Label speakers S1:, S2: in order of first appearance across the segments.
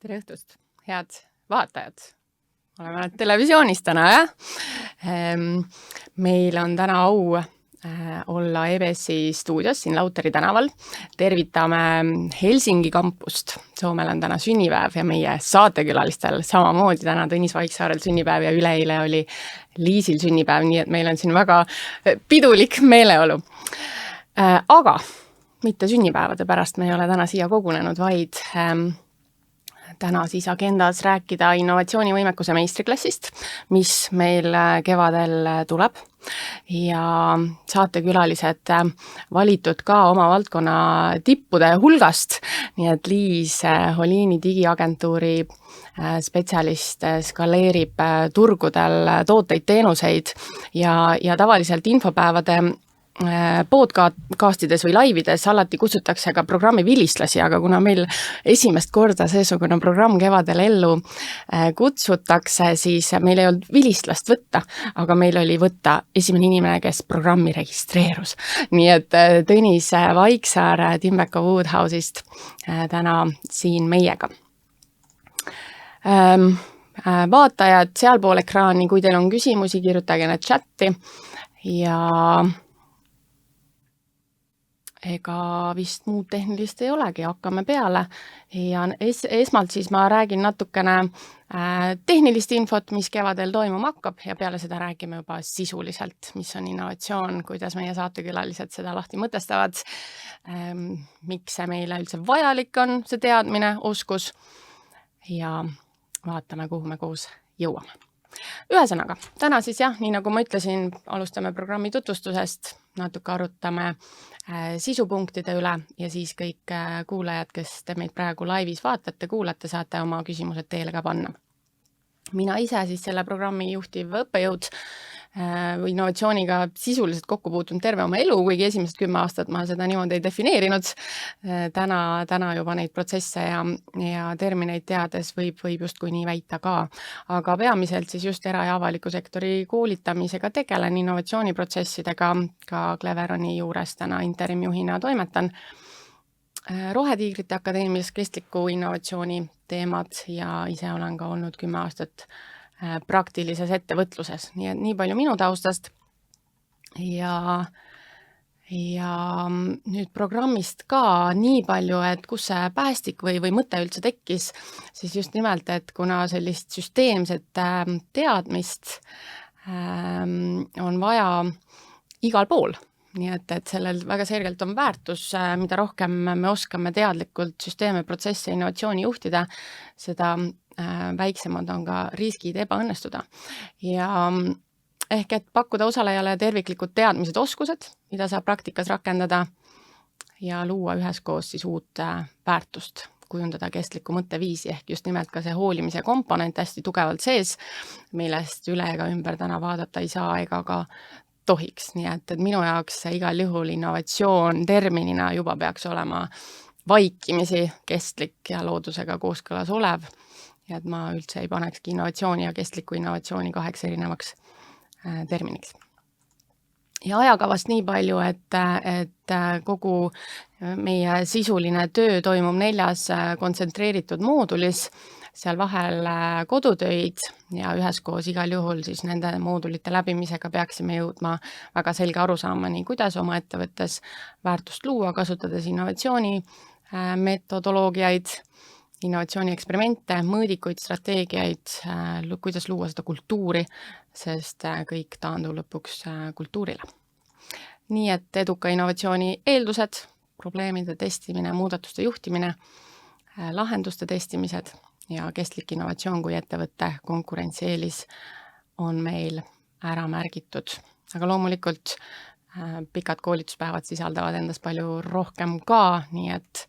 S1: Tere õhtust, head vaatajad. Oleme televisioonis täna, jah? Meil on täna au olla EBS-i stuudios siin Lauteri tänaval. Tervitame Helsingi kampust. Soomel on täna sünnipäev ja meie saatekülalistel samamoodi täna Tõnis Vaiksaarel sünnipäev ja üleeile oli Liisil sünnipäev, nii et meil on siin väga pidulik meeleolu. Aga mitte sünnipäevade pärast me ei ole täna siia kogunenud, vaid täna siis agendas rääkida innovatsioonivõimekuse meistriklassist, mis meil kevadel tuleb ja saatekülalised valitud ka oma valdkonna tippude hulgast, nii et Liis Holiini digiagentuuri spetsialist skaleerib turgudel tooteid, teenuseid ja tavaliselt infopäevade podcastides või laivides alati kutsutakse ka programmi vilistlasi, aga kuna meil esimest korda seesugune programm kevadel ellu kutsutakse, siis meil ei olnud vilistlast võtta, aga meil oli võtta esimene inimene, kes programmi registreerus. Nii et Tõnis Vaiksaar Timbeko Woodhouse'ist täna siin meiega. Vaatajad sealpool ekraani, kui teil on küsimusi, kirjutage need chatti ja ega vist muud tehnilist ei olegi, hakkame peale ja esmalt siis ma räägin natukene tehnilist infot, mis kevadel toimuma hakkab ja peale seda räägime juba sisuliselt, mis on innovatsioon, kuidas meie saatekülalised seda lahti mõtestavad, miks see meile üldse vajalik on, see teadmine, oskus ja vaatame, kuhu me koos jõuame. Ühesõnaga, täna siis jah, nii nagu ma ütlesin, alustame programmi tutvustusest, natuke arutame sisupunktide üle ja siis kõik kuulajad, kes te meid praegu laivis vaatate, kuulate, saate oma küsimused teile ka panna. Mina ise siis selle programmi juhtiv õppejõud innovatsiooniga sisuliselt kokku puutunud terve oma elu, kuigi esimesed 10 aastat ma seda niimoodi ei defineerinud. Täna juba neid protsesse ja termineid teades võib justkui nii väita ka. Aga peamiselt siis just era- ja avaliku sektori koolitamisega tegelen innovatsiooniprotsessidega, ka Cleveroni juures täna interimjuhina toimetan. Rohetiigrite Akadeemias kestliku innovatsiooni teemad ja ise olen ka olnud 10 aastat praktilises ettevõtluses. Nii et nii palju minu taustast ja nüüd programmist ka nii palju, et kus see päästik või mõte üldse tekkis, siis just nimelt, et kuna sellist süsteemset teadmist on vaja igal pool, nii et sellel väga selgelt on väärtus, mida rohkem me oskame teadlikult süsteeme, protsesse, innovatsiooni juhtida, seda väiksemad on ka riskid ebaõnnestuda. Ja ehk et pakkuda osalejale terviklikud teadmised, oskused, mida saab praktikas rakendada ja luua üheskoos siis uut väärtust, kujundada kestlikku mõtteviisi ehk just nimelt ka see hoolimise komponent hästi tugevalt sees, millest üle ega ümber täna vaadata ei saa ega ka tohiks. Nii et minu jaoks igal juhul innovatsioon terminina juba peaks olema vaikimisi kestlik ja loodusega kooskõlas olev. Ja et ma üldse ei panekski innovatsiooni ja kestliku innovatsiooni 2 erinevaks terminiks. Ja ajakavast nii palju, et kogu meie sisuline töö toimub 4 kontsentreeritud moodulis, seal vahel kodutöid ja üheskoos igal juhul siis nende moodulite läbimisega peaksime jõudma väga selge arusaamani, kuidas oma ettevõttes väärtust luua, kasutades innovatsiooni metodoloogiaid, innovatsiooni eksperimente, mõõdikuid, strateegiaid, kuidas luua seda kultuuri, sest kõik taandub lõpuks kultuurile. Nii et eduka innovatsiooni eeldused, probleemide testimine, muudatuste juhtimine, lahenduste testimised ja kestlik innovatsioon kui ettevõtte konkurentsieelis on meil ära märgitud. Aga loomulikult pikad koolituspäevad sisaldavad endas palju rohkem ka, nii et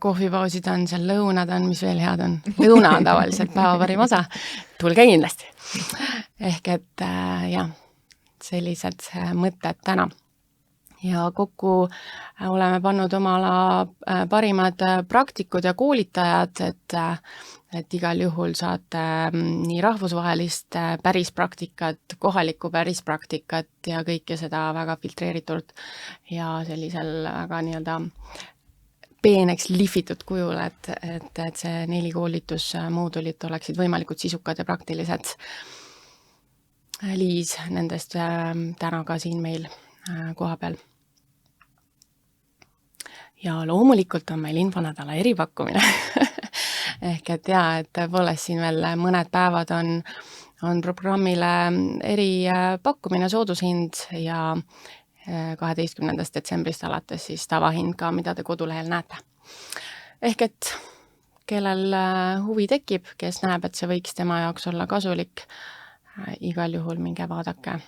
S1: kohvipausid on seal, lõunad on, mis veel head on. Lõuna on tavaliselt päeva parim osa. Tulge kindlasti. Ehk et jah, sellised mõtted täna. Ja kokku oleme pannud omala parimad praktikud ja koolitajad, et igal juhul saate nii rahvusvahelist pärispraktikat, kohalikku pärispraktikat ja kõike seda väga filtreeritult ja sellisel väga nii-öelda peeneks lihvitud kujul, et see 4 koolitusmoodulit oleksid võimalikult sisukad ja praktilised. Liis nendest täna ka siin meil koha peal. Ja loomulikult on meil infonädala eripakkumine. Ehk et et tõepoolest siin veel mõned päevad on programmile eripakkumine soodushind ja 12. detsembrist alates siis tavahind ka, mida te kodulehel näete. Ehk et kellel huvi tekib, kes näeb, et see võiks tema jaoks olla kasulik, igal juhul minge vaadake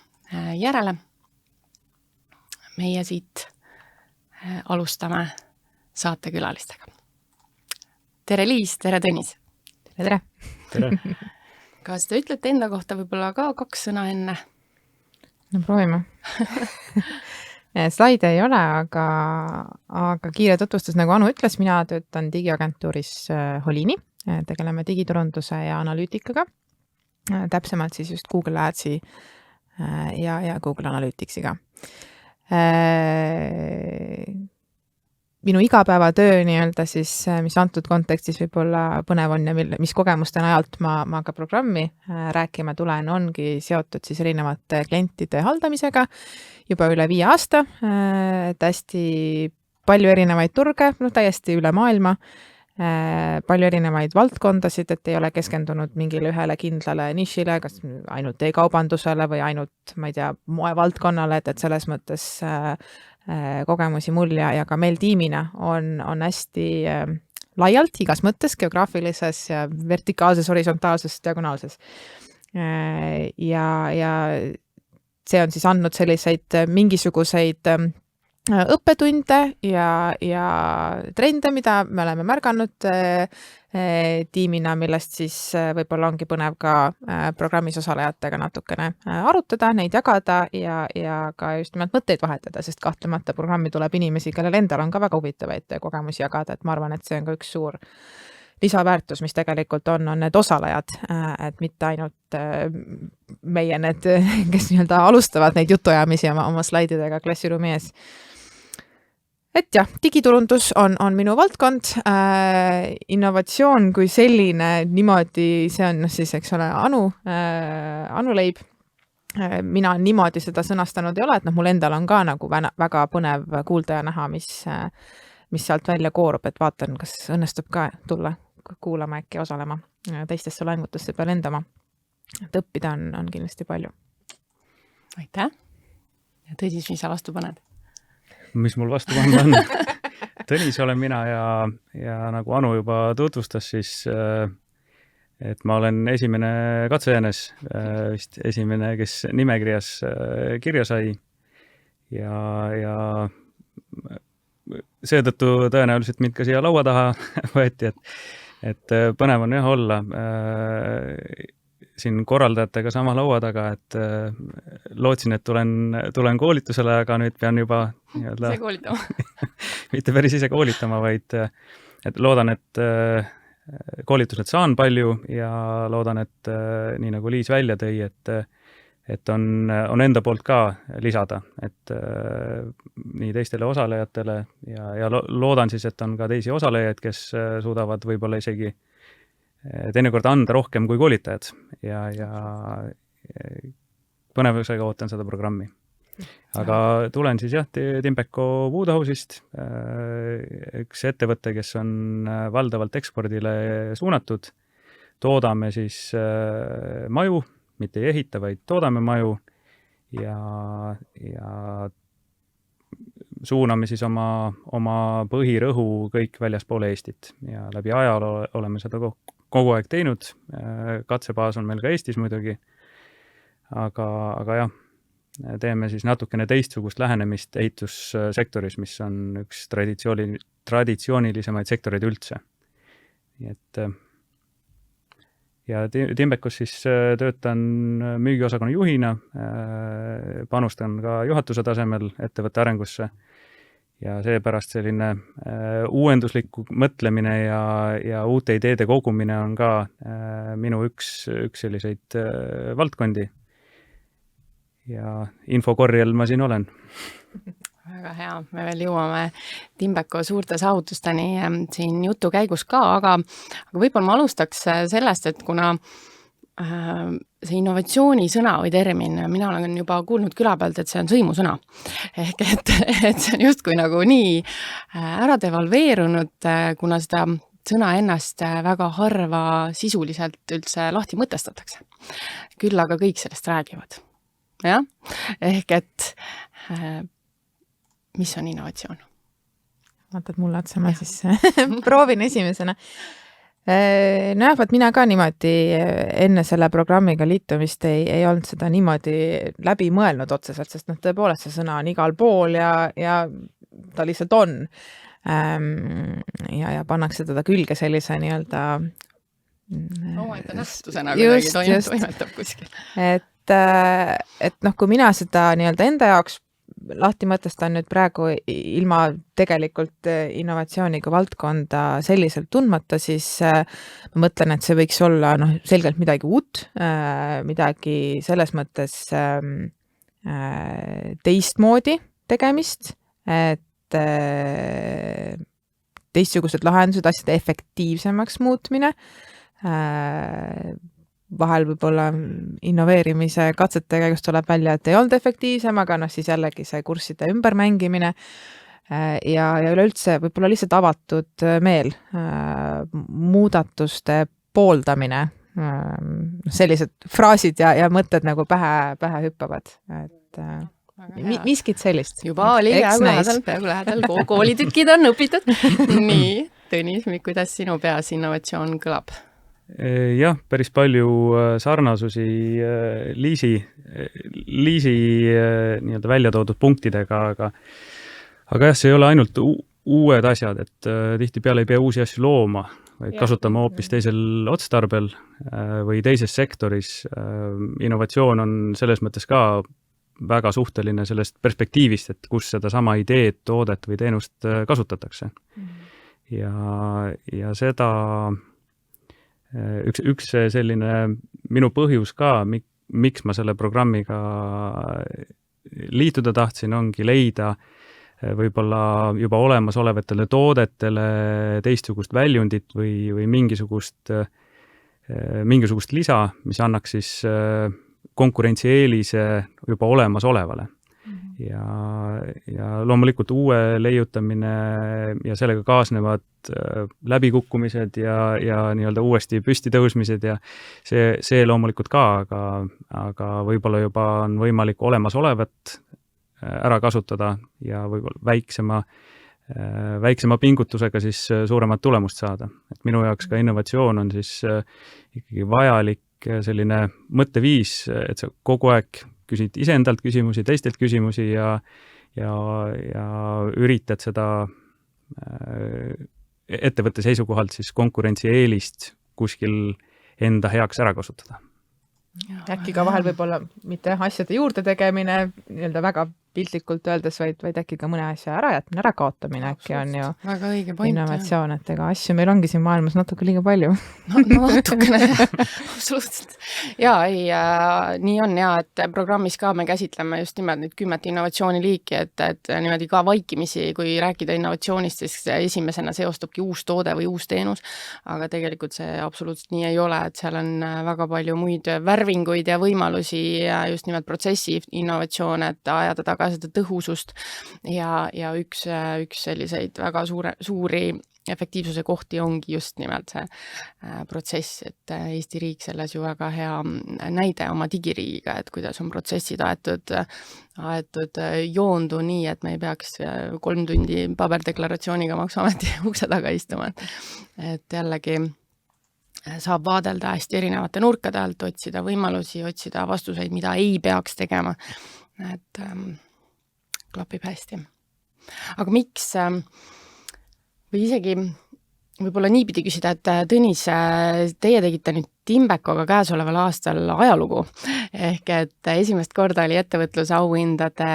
S1: järele. Meie siit alustame saatekülalistega. Tere Liis, tere Tõnis!
S2: Tere!
S3: Tere!
S1: Kas te ütlete enda kohta võib-olla ka 2 sõna enne?
S2: No proovime. Slaide ei ole, aga kiire tutvustus, nagu Anu ütles, mina töötan digiagentuuris Holini, tegeleme digiturunduse ja analüütikaga, täpsemalt siis just Google Adsi ja Google Analyticsiga. Minu igapäevatöö nii-öelda siis, mis antud kontekstis võib-olla põnev on ja mis kogemuste najalt ma ka programmi rääkima tulen, ongi seotud siis erinevate klientide haldamisega juba üle 5 aasta, et hästi palju erinevaid turge, täiesti üle maailma, palju erinevaid valdkondasid, et ei ole keskendunud mingile ühele kindlale nišile, kas ainult e-kaubandusele või ainult, ma ei tea, moevaldkonnale, et selles mõttes kogemusi mul ja ka meil tiimina on hästi laialt igas mõttes, geograafilises ja vertikaalses, horisontaalses, diagonaalses. Ja see on siis andnud selliseid mingisuguseid õppetunde ja trende, mida me oleme märganud tiimina, millest siis võib-olla ongi põnev ka programmis osalejatega natukene arutada, neid jagada ja ka just nimelt mõtteid vahetada, sest kahtlemata programmi tuleb inimesi, kellel endal on ka väga huvitavaid kogemusi jagada, et ma arvan, et see on ka üks suur lisaväärtus, mis tegelikult on need osalejad, et mitte ainult meie need, kes nii-öelda alustavad neid jutuajamisi oma slaididega klassiruumi ees. Et jah, digiturundus on minu valdkond, innovatsioon kui selline niimoodi, see on siis, eks ole, Anu leib. Mina niimoodi seda sõnastanud ei ole, et mul endal on ka nagu väga põnev kuulda ja näha, mis sealt välja koorub, et vaatan, kas õnnestub ka tulla kuulama äkki osalema teistesse loengutesse peal endama. Et õppida on kindlasti palju.
S1: Aitäh! Ja Tõnis, mis sa vastu paned?
S3: Mis mul vastu panna on? Tõnis olen mina ja nagu Anu juba tutvustas, siis et ma olen esimene katsejäänes, vist esimene, kes nimekirjas kirja sai ja seetõttu tõenäoliselt mind ka siia laua taha võeti, et põnev on jah olla siin korraldajatega sama laua taga, et lootsin, et tulen koolitusele, aga nüüd pean juba
S1: ise koolitama.
S3: mitte päris ise koolitama, vaid et loodan, et koolitused saan palju ja loodan, et nii nagu Liis välja tõi, et on enda poolt ka lisada, et nii teistele osalejatele ja loodan siis, et on ka teisi osalejaid, kes suudavad võib-olla isegi teinekord anda rohkem kui koolitajad ja põnevusega ootan seda programmi. Aga tulen siis jah, Timbeko Woodhouse'ist, üks ettevõte, kes on valdavalt ekspordile suunatud. Toodame siis maju, mitte ei ehita, vaid toodame maju ja suuname siis oma põhirõhu kõik väljaspoole Eestit ja läbi ajaloo oleme seda kogu aeg teinud. Katsebaas on meil ka Eestis muidugi, aga jah, teeme siis natukene teistsugust lähenemist ehitussektoris, mis on üks traditsioonilisemaid sektoreid üldse. Nii et ja Timbekos siis töötan müügiosakonna juhina, panustan ka juhatuse tasemel ettevõtte arengusse ja seepärast selline uuenduslik mõtlemine ja uute ideede kogumine on ka minu üks selliseid valdkondi. Ja infokorjel ma siin olen.
S1: Väga hea, me veel jõuame Timbeko suurte saavutusteni siin jutu käigus ka, aga võib-olla ma alustaks sellest, et kuna see innovatsiooni sõna või termin, mina olen juba kuulnud küla pealt, et see on sõimusõna. Ehk et see on justkui nagu nii ära devalveerunud, kuna seda sõna ennast väga harva sisuliselt üldse lahti mõtestatakse. Küll aga kõik sellest räägivad. Jah? Ehk et mis on innovatsioon?
S2: Vaatad mulle otsa, ma siis proovin esimesena. Nojah, vaat mina ka niimoodi enne selle programmiga liitumist ei olnud seda niimoodi läbi mõelnud otseselt, sest tõepoolest see sõna on igal pool ja ta lihtsalt on. Ja pannakse teda külge sellise nii-öelda
S1: omaette nähtusena kuidagi toimetab kuskil.
S2: Et kui mina seda nii-öelda enda jaoks lahti mõtestan nüüd praegu ilma tegelikult innovatsiooni kui valdkonda selliselt tundmata, siis ma mõtlen, et see võiks olla selgelt midagi uut, midagi selles mõttes teistmoodi tegemist, et teistsugused lahendused, asjade efektiivsemaks muutmine, vahel võib-olla innoveerimise katsete käigus tuleb välja, et ei olnud efektiivsem, aga siis jällegi see kursside ümbermängimine ja üleüldse võib-olla lihtsalt avatud meel, muudatuste pooldamine, sellised fraasid ja mõtted nagu pähe hüppavad, et miskit sellist.
S1: Juba oli peaaegu lähedal, koolitükid on õpitud. Nii, Tõnis, kuidas sinu peas innovatsioon kõlab?
S3: Jah, päris palju sarnasusi Liisi nii-öelda välja toodud punktidega, aga jah, see ei ole ainult uued asjad, et tihtipeale ei pea uusi asju looma, vaid kasutama hoopis teisel otstarbel või teises sektoris. Innovatsioon on selles mõttes ka väga suhteline sellest perspektiivist, et kus seda sama ideed, toodet või teenust kasutatakse. Ja seda üks selline minu põhjus ka, miks ma selle programmiga liituda tahtsin, ongi leida võib-olla juba olemasolevatele toodetele teistsugust väljundit või mingisugust lisa, mis annaks siis konkurentsieelise juba olemasolevale. Ja loomulikult uue leiutamine ja sellega kaasnevad läbikukkumised ja nii-öelda uuesti püsti tõusmised ja see loomulikult ka, aga võib-olla juba on võimalik olemasolevat ära kasutada ja võib-olla väiksema pingutusega siis suuremat tulemust saada. Et minu jaoks ka innovatsioon on siis ikkagi vajalik selline mõtteviis, et sa kogu aeg küsid iseendalt küsimusi, teistelt küsimusi ja üritad seda ettevõtte seisukohalt siis konkurentsieelist kuskil enda heaks ära kasutada.
S2: Äkki ka vahel võib-olla mitte asjade juurde tegemine, nii-öelda väga piltlikult öeldes, vaid äkki ka mõne asja ärajätmine, ärakaotamine äkki on ju
S1: väga õige point,
S2: innovatsioon, et ega asju meil ongi siin maailmas natuke liiga palju.
S1: No natukene, absoluutselt. Nii on et programmis ka me käsitleme just nimelt neid 10 innovatsiooniliiki, et niimoodi ka vaikimisi, kui rääkida innovatsioonist, siis esimesena seostubki uus toode või uus teenus, aga tegelikult see absoluutselt nii ei ole, et seal on väga palju muid värvinguid ja võimalusi ja just nimelt protsessi innovatsioon, et ajada taga seda tõhusust ja üks selliseid väga suuri efektiivsuse kohti ongi just nimelt see protsess, et Eesti riik selles ju väga hea näide oma digiriigiga, et kuidas on protsessid aetud joondu nii, et me ei peaks 3 tundi paberdeklaratsiooniga Maksuameti ukse taga istuma. Et jällegi saab vaadelda hästi erinevate nurkade alt, otsida võimalusi, otsida vastuseid, mida ei peaks tegema. Et klapib hästi. Aga miks, või isegi võib-olla niipidi küsida, et Tõnis, teie tegite nüüd Timbekoga käesoleval aastal ajalugu, ehk et esimest korda oli ettevõtlusauhindade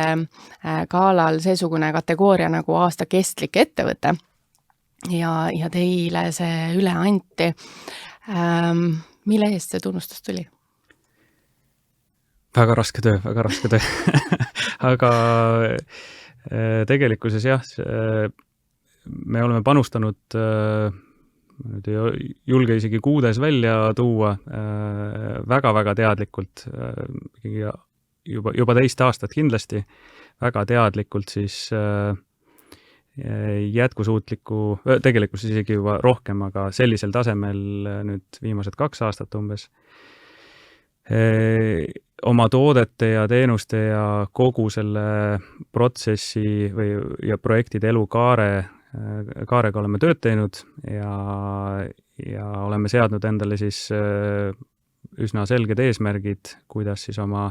S1: galal seesugune kategooria nagu aasta kestlik ettevõte ja teile see üle anti. Mille eest see tunnustus tuli?
S3: Väga raske töö. Aga Tegelikkuses jah, me oleme panustanud, nüüd ei julge isegi kuudes välja tuua, väga-väga teadlikult, juba teist aastat kindlasti, väga teadlikult siis jätkusuutliku, tegelikult isegi juba rohkem, aga sellisel tasemel nüüd viimased 2 aastat umbes, oma toodete ja teenuste ja kogu selle protsessi ja projektide kaarega oleme tööd teinud ja oleme seadnud endale siis üsna selged eesmärgid, kuidas siis oma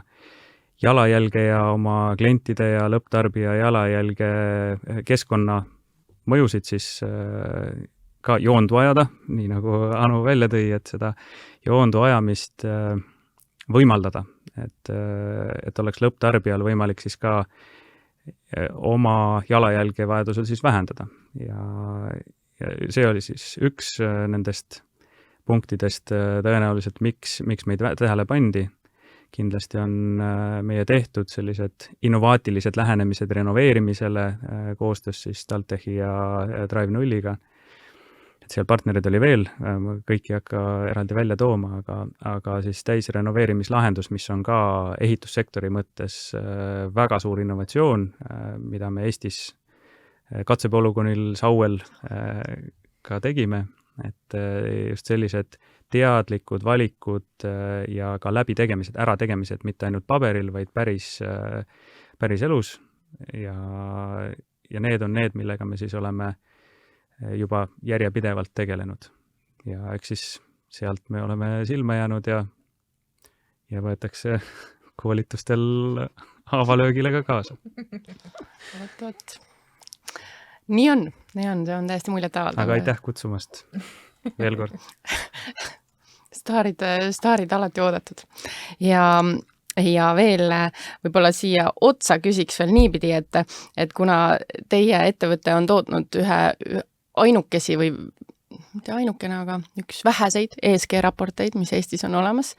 S3: jalajälge ja oma klientide ja lõpptarbija jalajälge keskkonna mõjusid siis ka joondu ajada, nii nagu Anu välja tõi, et seda joondu ajamist võimaldada, et oleks lõpptarbijal võimalik siis ka oma jalajälge vajadusel siis vähendada. Ja see oli siis üks nendest punktidest tõenäoliselt, miks meid tähele pandi. Kindlasti on meie tehtud sellised innovaatilised lähenemised renoveerimisele koostöös siis TalTechi ja Drive0-iga. Et seal partnerid oli veel, kõiki ei hakka eraldi välja tooma, aga siis täisrenoveerimislahendus, mis on ka ehitussektori mõttes väga suur innovatsioon, mida me Eestis katsepolügoonil Sauel ka tegime, et just sellised teadlikud valikud ja ka läbitegemised, ärategemised, mitte ainult paberil, vaid päris elus ja need on need, millega me siis oleme juba järjepidevalt tegelenud. Ja eks siis sealt me oleme silma jäänud ja võetakse koolitustel havalöögile ka kaasa.
S1: Võt. Nii on, see on täiesti muljetavaldav.
S3: Aga aitäh kutsumast veel kord.
S1: Staarid alati oodatud. Ja veel võib-olla siia otsa küsiks veel niipidi, et kuna teie ettevõte on tootnud ühe ainukesi või mitte ainukene, aga üks väheseid ESG-raporteid, mis Eestis on olemas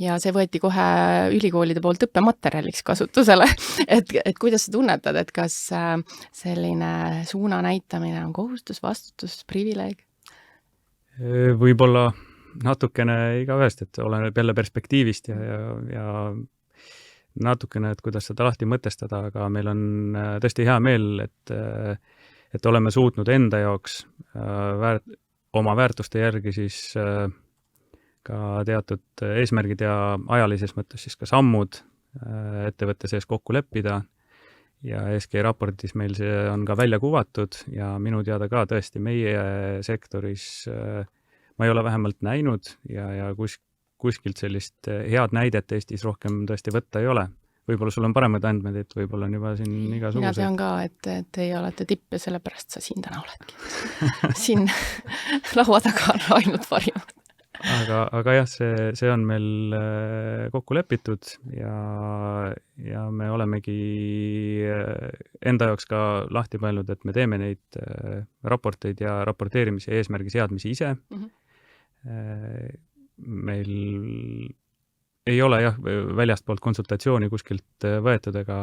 S1: ja see võeti kohe ülikoolide poolt õppematerjaliks kasutusele, et kuidas sa tunnetad, et kas selline suuna näitamine on kohustus, vastutus, privileeg?
S3: Võib-olla natukene igaühest, et oleneb jälle perspektiivist ja natukene, et kuidas seda lahti mõtestada, aga meil on tõesti hea meel, et oleme suutnud enda jaoks oma väärtuste järgi siis ka teatud eesmärgid ja ajalises mõttes siis ka sammud ettevõtte sees kokku leppida ja ESG raportis meil see on ka välja kuvatud ja minu teada ka tõesti meie sektoris ma ei ole vähemalt näinud ja kuskilt sellist head näidet Eestis rohkem tõesti võtta ei ole. Võib-olla sul on paremad andmed, et võib-olla on juba siin igasugused.
S1: Mina tean ka, et teie olete tipp ja sellepärast sa siin täna oledki. Siin laua taga on ainult parimad.
S3: Aga jah, see on meil kokku lepitud ja me olemegi enda jaoks ka lahti mõelnud, et me teeme neid raporteid ja raporteerimise eesmärgi seadmisi ise. Meil ei ole jah, väljastpoolt konsultatsiooni kuskilt võetud ega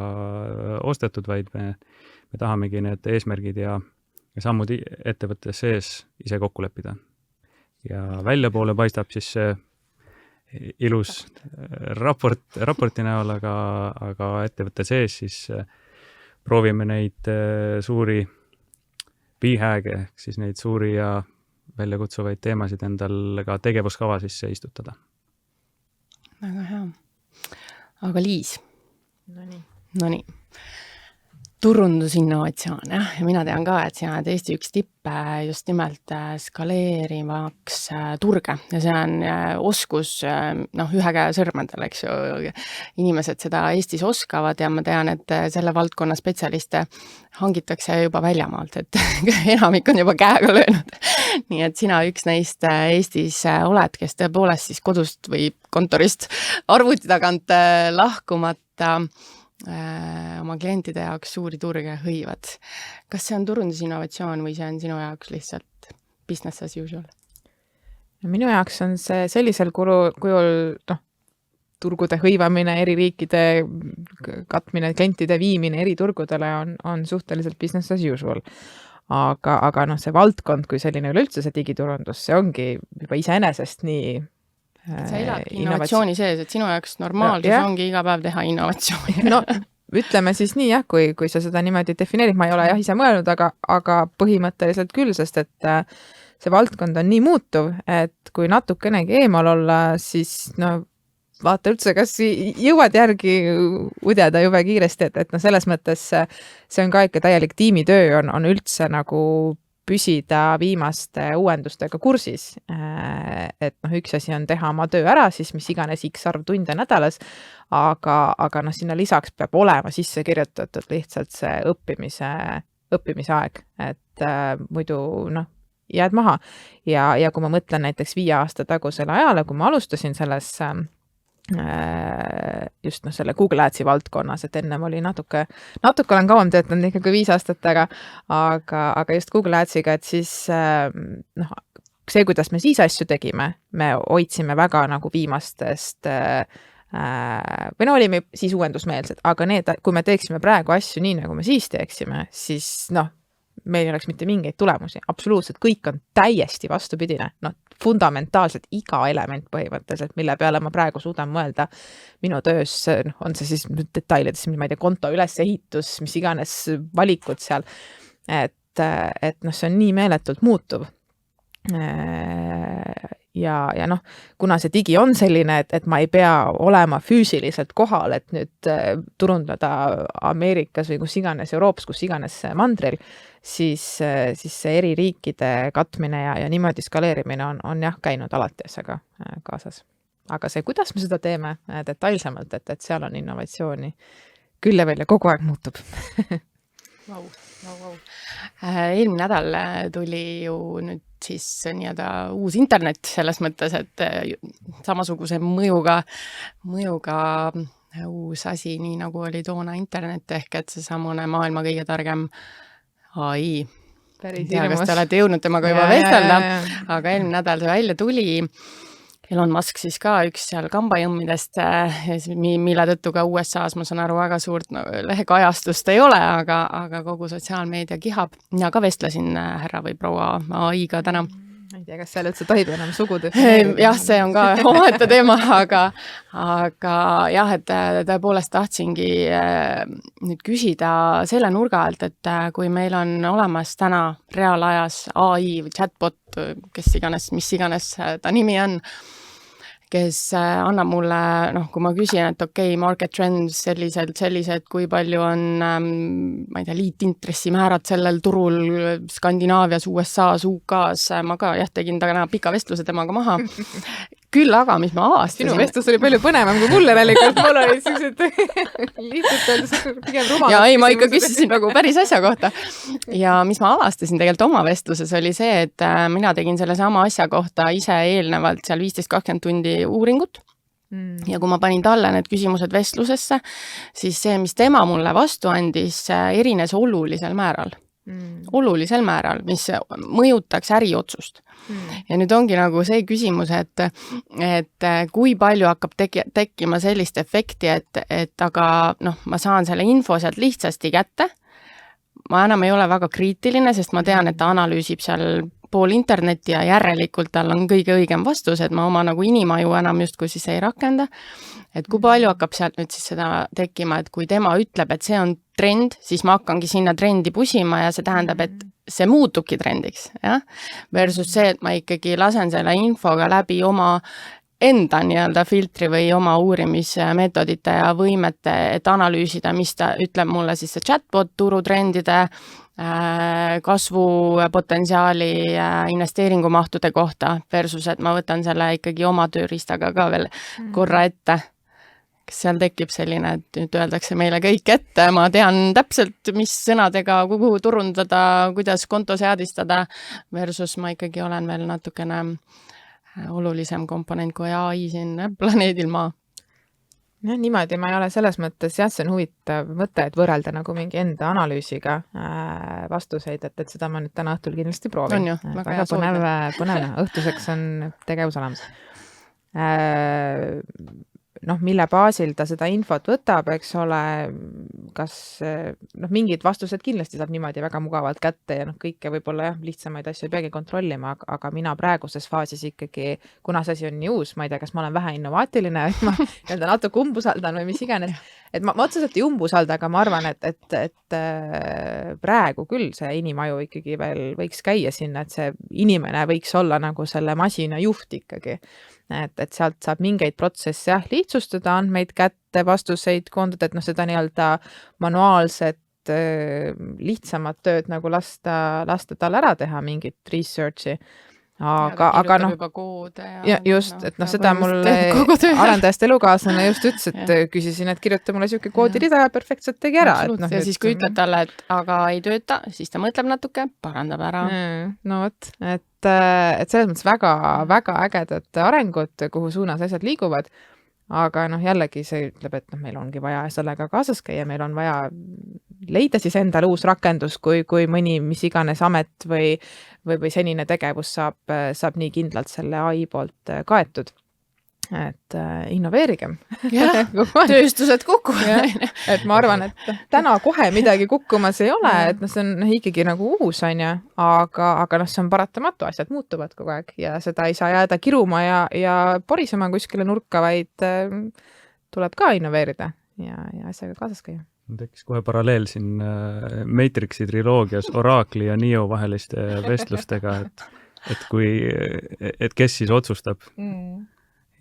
S3: ostetud, vaid me tahamegi need eesmärgid ja sammud ettevõtte sees ise kokku leppida. Ja väljapoole paistab siis see ilus raporti näol, aga ettevõtte sees siis proovime neid suuri piihääge, ehk siis neid suuri ja väljakutsuvaid teemasid endal ka tegevuskava sisse istutada.
S1: Väga hea. Aga Liis? Nonii. Turundusinnovatsioon, jah. Ja mina tean ka, et sina oled Eesti üks tippe just nimelt skaleerimaks turge. Ja see on oskus ühe käe sõrmedel, eks ju. Inimesed seda Eestis oskavad ja ma tean, et selle valdkonna spetsialiste hangitakse juba väljamaalt, et enamik on juba käega löönud. Nii et sina üks neist Eestis oled, kes tõepoolest siis kodust või kontorist arvuti tagant lahkumata oma klientide jaoks suuri turge hõivad. Kas see on turundusinnovatsioon või see on sinu jaoks lihtsalt business as usual?
S2: Minu jaoks on see sellisel kujul turgude hõivamine, eri riikide katmine, klientide viimine eri turgudele on suhteliselt business as usual. Aga noh, see valdkond kui selline üleüldse see digiturundus, see ongi juba iseenesest nii
S1: sa eladki innovatsiooni sees, et sinu jaoks normaalsus ongi iga päev teha innovatsiooni.
S2: No ütleme siis nii jah, kui sa seda niimoodi defineerid, ma ei ole jah ise mõelnud, aga põhimõtteliselt küll, sest et see valdkond on nii muutuv, et kui natukenegi eemal olla, siis no vaata üldse, kas jõuad järgi udeda jube kiiresti, et no selles mõttes see on ka ikka täielik tiimitöö on üldse nagu püsida viimaste uuendustega kursis. Et noh, üks asi on teha oma töö ära, siis mis iganes X arv tunde nädalas, aga noh, sinna lisaks peab olema sisse kirjutatud lihtsalt see õppimise aeg, et muidu noh, jääd maha. Ja kui ma mõtlen näiteks 5 aasta tagusele ajale, kui ma alustasin selles just noh, selle Google Adsi valdkonnas, et ennem oli natuke olen kauem töötanud ikkagi 5 aastat, aga just Google Adsiga, et siis noh, see, kuidas me siis asju tegime, me hoidsime väga nagu viimastest või no olime siis uuendusmeelsed, aga kui me teeksime praegu asju nii, nagu me siis teeksime, siis noh, meil ei oleks mitte mingeid tulemusi, absoluutselt kõik on täiesti vastupidine, noh, fundamentaalselt iga element põhimõtteliselt, mille peale ma praegu suudan mõelda minu töös, on see siis detailides, ma ei tea, konto ülesehitus, mis iganes valikud seal, et noh, see on nii meeletult muutuv. Ja noh, kuna see digi on selline, et ma ei pea olema füüsiliselt kohal, et nüüd turundada Ameerikas või kus iganes, Euroopas, kus iganes mandril, siis see eri riikide katmine ja niimoodi skaleerimine on jah käinud alati asjaga kaasas. Aga see, kuidas me seda teeme detailsemalt, et seal on innovatsiooni küll ja veel ja kogu aeg muutub.
S1: Wow. Eelmine nädal tuli ju nüüd siis nii-öelda uus internet selles mõttes, et samasuguse mõjuga uus asi, nii nagu oli toona internet ehk et see samune maailma kõige targem AI.
S2: Päris
S1: tea, kas te olete jõudnud temaga juba vestelda, aga eelmine nädal see välja tuli. Elon Musk siis ka üks seal kambajõmmidest, mille tõttu ka USA-s, ma saan aru, väga suurt lehekajastust ei ole, aga kogu sotsiaalmeedia kihab. Ja ka vestlesin härra või proua AI-ga täna.
S2: Ei tea, kas seal üldse tohib enam sugude?
S1: Jah, see on ka omaette teema, aga jah, et tõepoolest tahtsingi nüüd küsida selle nurga alt, et kui meil on olemas täna reaalajas AI või chatbot, mis iganes ta nimi on, kes annab mulle, noh, kui ma küsin, et okei, market trends sellised, kui palju on, ma ei tea, liitintressi-määrad sellel turul Skandinaavias, USA-s, UK-s, ma ka jah, tegin täna pika vestluse temaga maha. Küll aga, mis ma avastasin...
S2: Sinu vestlus oli palju põnevam kui mulle välikult, mul olid sellised lihtsalt öeldes pigem rumalad.
S1: Ja ei, ma ikka küsisin nagu päris asja kohta. Ja mis ma avastasin tegelikult oma vestluses oli see, et mina tegin selle sama asja kohta ise eelnevalt seal 15-20 tundi uuringut. Ja kui ma panin talle need küsimused vestlusesse, siis see, mis tema mulle vastu andis, erines olulisel määral. Olulisel määral, mis mõjutaks äriotsust. Ja nüüd ongi nagu see küsimus, et kui palju hakkab tekkima sellist efekti, et aga noh, ma saan selle info sealt lihtsasti kätte, ma enam ei ole väga kriitiline, sest ma tean, et ta analüüsib seal pool interneti ja järelikult tal on kõige õigem vastus, et ma oma nagu inimaju enam justkui siis ei rakenda. Et kui palju hakkab sealt nüüd siis seda tekkima, et kui tema ütleb, et see on trend, siis ma hakkangi sinna trendi pusima ja see tähendab, et see muutubki trendiks, jah? Versus see, et ma ikkagi lasen selle infoga läbi oma enda nii-öelda filtri või oma uurimismeetodite ja võimete, et analüüsida, mis ta ütleb mulle siis see chatbot turutrendide kasvupotentsiaali investeeringumahtude kohta versus, et ma võtan selle ikkagi oma tööriistaga ka veel korra ette. Kas seal tekib selline, et nüüd öeldakse meile kõik ette, ma tean täpselt, mis sõnadega kuhu turundada, kuidas konto seadistada versus ma ikkagi olen veel natukene olulisem komponent kui AI siin planeedil maa.
S2: Ja, niimoodi ma ei ole selles mõttes, jah, see on huvitav mõte, et võrrelda nagu mingi enda analüüsiga vastuseid, et seda ma nüüd täna õhtul kindlasti proovin.
S1: On ju, väga
S2: põnev, õhtuseks on tegevus olemas. mille baasil ta seda infot võtab, eks ole, kas mingid vastused kindlasti saab niimoodi väga mugavalt kätte ja kõike võib-olla jah, lihtsamaid asju ei peagi kontrollima, aga mina praeguses faasis ikkagi, kuna see asi on nii uus, ma ei tea, kas ma olen vähe innovaatiline, et ma natuke umbusaldan või mis iganes, et ma otseselt ei umbusalda, aga ma arvan, et praegu küll see inimaju ikkagi veel võiks käia sinna, et see inimene võiks olla nagu selle masina juht ikkagi. Et sealt saab mingeid protsesse lihtsustada, andmeid kätte, vastuseid koondada, et seda nii-öelda manuaalset lihtsamat tööd nagu lasta tal ära teha mingit researchi. Aga
S1: juba koode
S2: ja just, et seda mul arendajast elukaaslane just ütles, et küsisin, et kirjuta mulle siuke koodilida ja perfektselt tegi ära.
S1: Ja siis kui ütled talle, et aga ei tööta, siis ta mõtleb natuke, parandab ära.
S2: No vot, et selles mõttes väga ägedad arengud, kuhu suunas asjad liiguvad, aga jällegi see ütleb, et meil ongi vaja sellega kaasas käia, meil on vaja leida siis endale uus rakendus, kui mõni mis iganes amet või senine tegevus saab nii kindlalt selle AI poolt kaetud. Et innoveerigem.
S1: Tööstused kukuvad.
S2: Et ma arvan, et täna kohe midagi kukkumas ei ole, et see on ikkagi nagu uus, aga see on paratamatu, asjad muutuvad kogu aeg ja seda ei saa jääda kiruma ja porisema kuskile nurka, vaid tuleb ka innoveerida ja asjaga kaasas käia.
S3: Tekkis kohe paralleel siin Matrixi triloogias Oracle'i ja Neo vaheliste vestlustega, et kes siis otsustab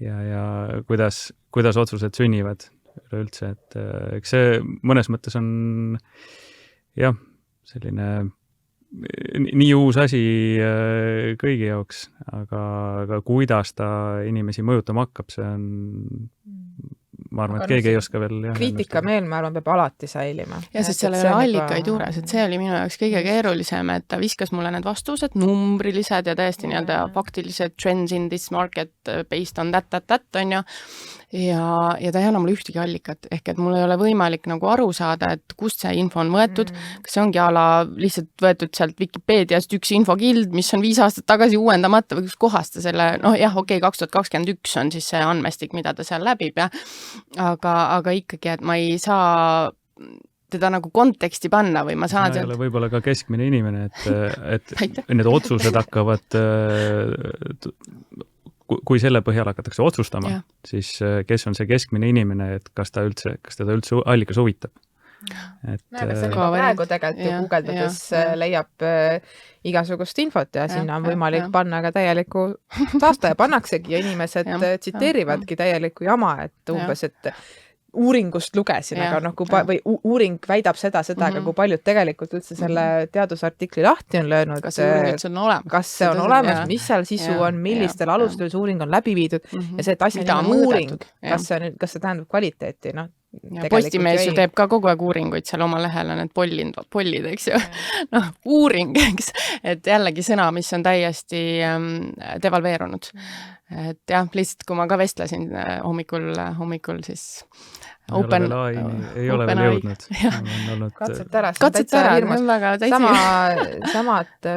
S3: ja kuidas otsused sünnivad üleüldse, et eks see mõnes mõttes on jah, selline nii uus asi kõigi jaoks, aga kuidas ta inimesi mõjutama hakkab, see on ma arvan, et keegi ei oska veel
S2: kriitikameel, ma arvan, peab alati säilima.
S1: Ja sest seal ei ole allikaid juures, et see oli minu jaoks kõige keerulisem, et ta viskas mulle need vastused, numbrilised ja täiesti nii-öelda faktilised trends in this market based on that, on ju. Ja ta ei anna mulle ühtegi allikat, ehk et mul ei ole võimalik nagu aru saada, et kust see info on võetud, kas see ongi lihtsalt võetud sealt Wikipeediast üks infokild, mis on 5 aastat tagasi uuendamata või kus kohast ta selle, 2021 on siis see andmestik, mida ta seal läbib, aga ikkagi, et ma ei saa teda nagu konteksti panna või ma saan
S3: ei ole võib-olla ka keskmine inimene, et need otsused hakkavad kui selle põhjal hakatakse otsustama, siis kes on see keskmine inimene, et kas teda üldse allikas huvitab.
S2: Praegu tegelikult ju guugeldades leiab igasugust infot ja sinna on võimalik panna ka täielikku taasta ja pannaksegi ja inimesed tsiteerivadki täielikku jama, et umbes, et uuringust lugesin, aga või uuring väidab seda, aga kui paljud tegelikult üldse selle teadusartikli lahti on löönud.
S1: Kas see uuring üldse on olemas?
S2: Kas see on olemas, mis seal sisu on, millistel alustel see uuring on läbi viidud ja see, et asi on uuring, kas see tähendab kvaliteeti,
S1: Postimees ju teeb ka kogu aeg uuringuid seal oma lehel on need pollid, eks ju. Uuring, eks, et jällegi sõna, mis on täiesti devalveerunud. Et jah, lihtsalt kui ma ka vestlesin hommikul siis
S3: ei ole veel jõudnud.
S2: Katset ära, samad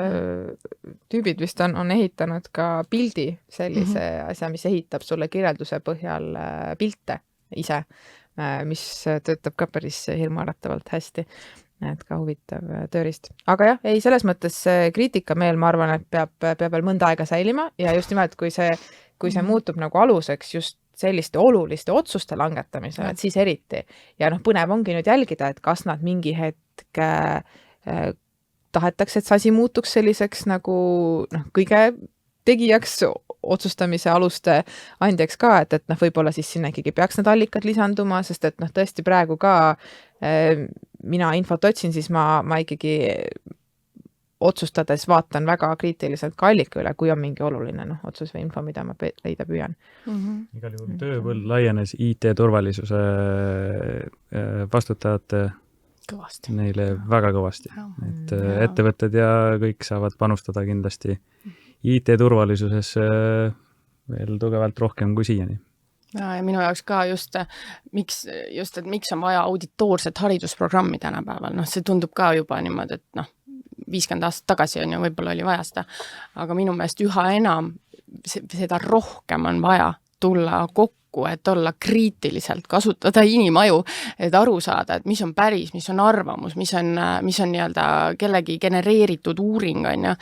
S2: tüübid vist on ehitanud ka pildi sellise asja, mis ehitab sulle kirjelduse põhjal pilte ise, mis töötab ka päris hirmuäratavalt hästi, et ka huvitav tööriist. Aga jah, ei, selles mõttes kriitikameel, ma arvan, et peab veel mõnda aega säilima ja just nimelt, kui see muutub nagu aluseks just selliste oluliste otsuste langetamisel, et siis eriti. Ja põnev ongi nüüd jälgida, et kas nad mingi hetk tahetakse, et see asi muutuks selliseks nagu kõige tegijaks otsustamise aluste andjaks ka, et võib-olla siis sinna ikkagi peaks need allikad lisanduma, sest et tõesti praegu ka mina infot otsin, siis ma ikkagi otsustades vaatan väga kriitiliselt ka allika üle, kui on mingi oluline otsus või info, mida ma leida püüan.
S3: Igal juhul tööpõld laienes IT-turvalisuse vastutajate neile väga kõvasti. Et ettevõtted ja kõik saavad panustada kindlasti IT-turvalisusesse veel tugevalt rohkem kui siiani.
S1: Ja minu jaoks ka just, miks on vaja auditoorset haridusprogrammi tänapäeval. See tundub ka juba niimoodi, et 50 aastat tagasi on ju, võib-olla oli vaja seda. Aga minu meelest üha enam seda rohkem on vaja tulla kokku kokku, et olla kriitiliselt, kasutada inimaju, et aru saada, et mis on päris, mis on arvamus, mis on nii-öelda kellegi genereeritud uuring, on ju.